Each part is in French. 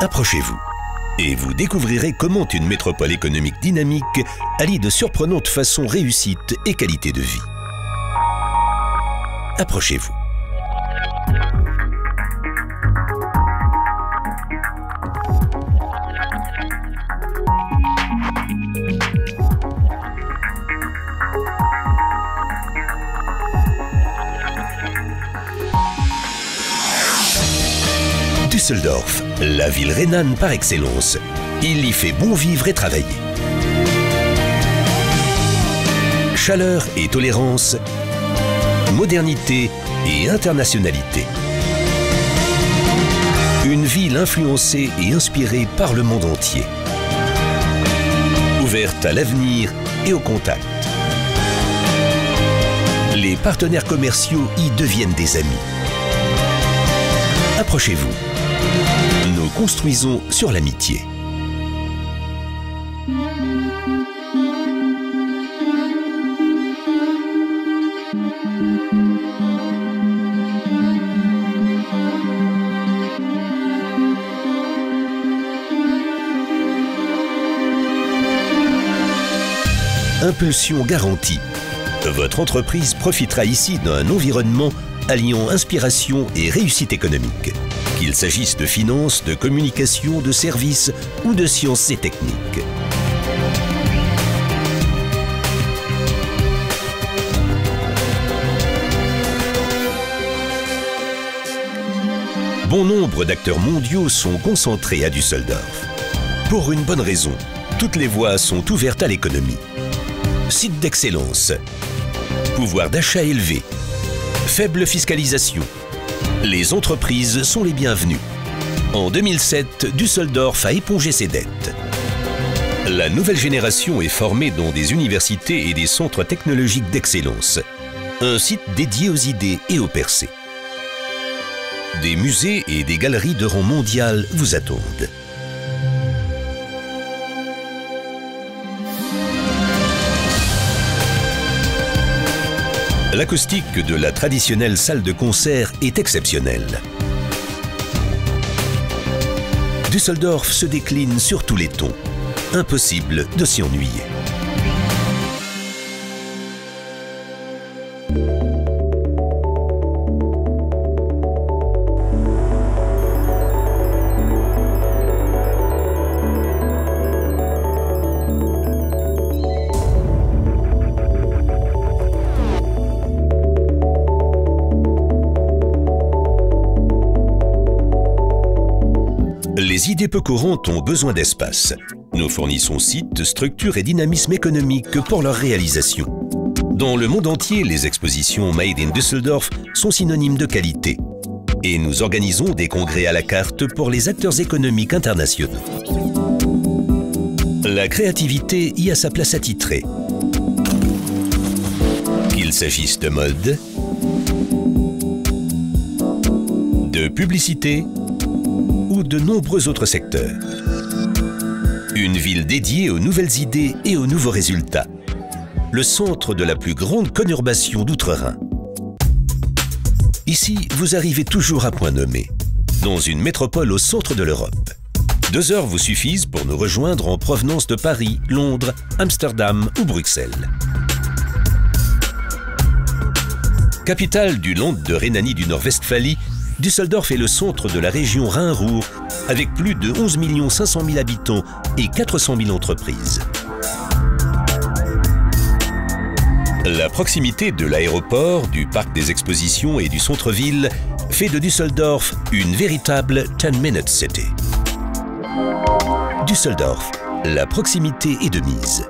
Approchez-vous et vous découvrirez comment une métropole économique dynamique allie de surprenantes façons réussite et qualité de vie. Approchez-vous. Düsseldorf, la ville rhénane par excellence. Il y fait bon vivre et travailler. Chaleur et tolérance, modernité et internationalité. Une ville influencée et inspirée par le monde entier. Ouverte à l'avenir et au contact. Les partenaires commerciaux y deviennent des amis. Approchez-vous. Nous construisons sur l'amitié. Impulsion garantie. Votre entreprise profitera ici d'un environnement alliant inspiration et réussite économique. Qu'il s'agisse de finances, de communication, de services ou de sciences et techniques. Bon nombre d'acteurs mondiaux sont concentrés à Düsseldorf. Pour une bonne raison, toutes les voies sont ouvertes à l'économie. Site d'excellence, pouvoir d'achat élevé, faible fiscalisation. Les entreprises sont les bienvenues. En 2007, Düsseldorf a épongé ses dettes. La nouvelle génération est formée dans des universités et des centres technologiques d'excellence. Un site dédié aux idées et aux percées. Des musées et des galeries de rang mondial vous attendent. L'acoustique de la traditionnelle salle de concert est exceptionnelle. Düsseldorf se décline sur tous les tons. Impossible de s'y ennuyer. Les idées peu courantes ont besoin d'espace. Nous fournissons sites, structures et dynamisme économique pour leur réalisation. Dans le monde entier, les expositions Made in Düsseldorf sont synonymes de qualité. Et nous organisons des congrès à la carte pour les acteurs économiques internationaux. La créativité y a sa place attitrée. Qu'il s'agisse de mode, de publicité, ou de nombreux autres secteurs. Une ville dédiée aux nouvelles idées et aux nouveaux résultats. Le centre de la plus grande conurbation d'Outre-Rhin. Ici, vous arrivez toujours à point nommé, dans une métropole au centre de l'Europe. 2 heures vous suffisent pour nous rejoindre en provenance de Paris, Londres, Amsterdam ou Bruxelles. Capitale du Land de Rhénanie du Nord-Westphalie, Düsseldorf est le centre de la région Rhin-Ruhr avec plus de 11 500 000 habitants et 400 000 entreprises. La proximité de l'aéroport, du parc des expositions et du centre-ville fait de Düsseldorf une véritable 10-minute city. Düsseldorf, la proximité est de mise.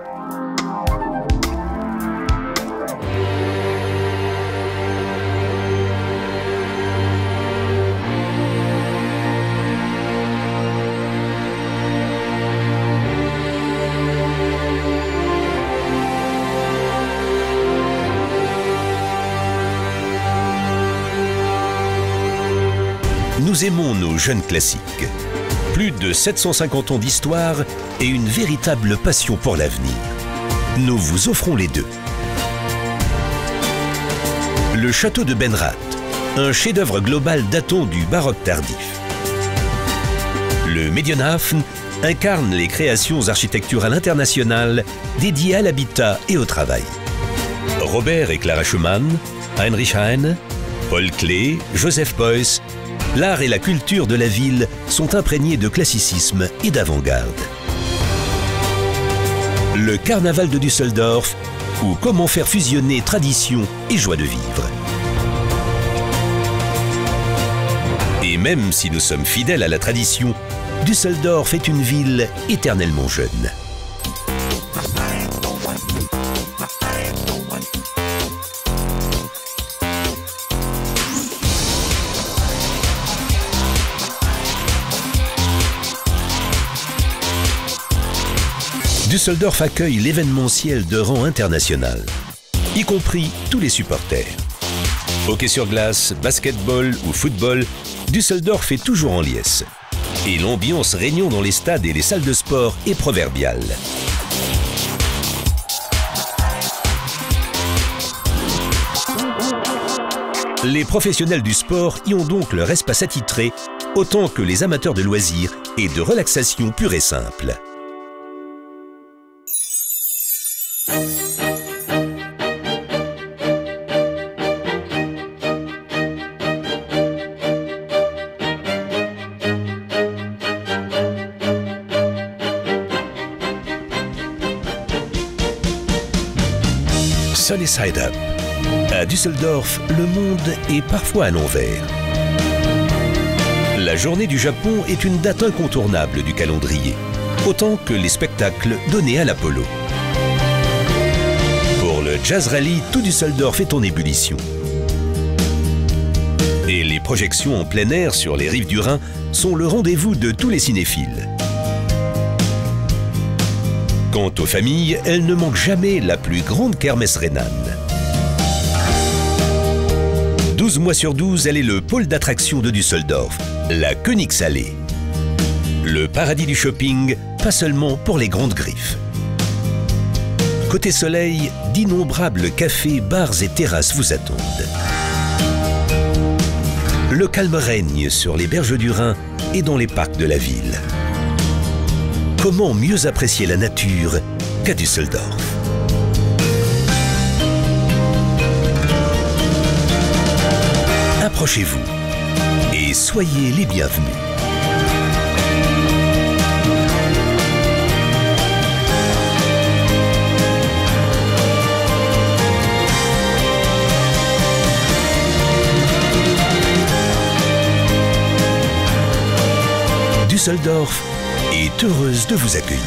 Nous aimons nos jeunes classiques. Plus de 750 ans d'histoire et une véritable passion pour l'avenir. Nous vous offrons les deux. Le château de Benrath, un chef-d'œuvre global datant du baroque tardif. Le Medienhafen incarne les créations architecturales internationales dédiées à l'habitat et au travail. Robert et Clara Schumann, Heinrich Heine, Paul Klee, Joseph Beuys, l'art et la culture de la ville sont imprégnés de classicisme et d'avant-garde. Le carnaval de Düsseldorf, ou comment faire fusionner tradition et joie de vivre. Et même si nous sommes fidèles à la tradition, Düsseldorf est une ville éternellement jeune. Düsseldorf accueille l'événementiel de rang international, y compris tous les supporters. Hockey sur glace, basketball ou football, Düsseldorf est toujours en liesse. Et l'ambiance régnant dans les stades et les salles de sport est proverbiale. Les professionnels du sport y ont donc leur espace attitré, autant que les amateurs de loisirs et de relaxation pure et simple. Sunny Side Up. À Düsseldorf, le monde est parfois à l'envers. La journée du Japon est une date incontournable du calendrier, autant que les spectacles donnés à l'Apollo. Pour le Jazz Rally, tout Düsseldorf est en ébullition. Et les projections en plein air sur les rives du Rhin sont le rendez-vous de tous les cinéphiles. Quant aux familles, elles ne manquent jamais la plus grande kermesse rhénane. 12 mois sur 12, elle est le pôle d'attraction de Düsseldorf, la Königsallee. Le paradis du shopping, pas seulement pour les grandes griffes. Côté soleil, d'innombrables cafés, bars et terrasses vous attendent. Le calme règne sur les berges du Rhin et dans les parcs de la ville. Comment mieux apprécier la nature qu'à Düsseldorf? Approchez-vous et soyez les bienvenus. Düsseldorf est heureuse de vous accueillir.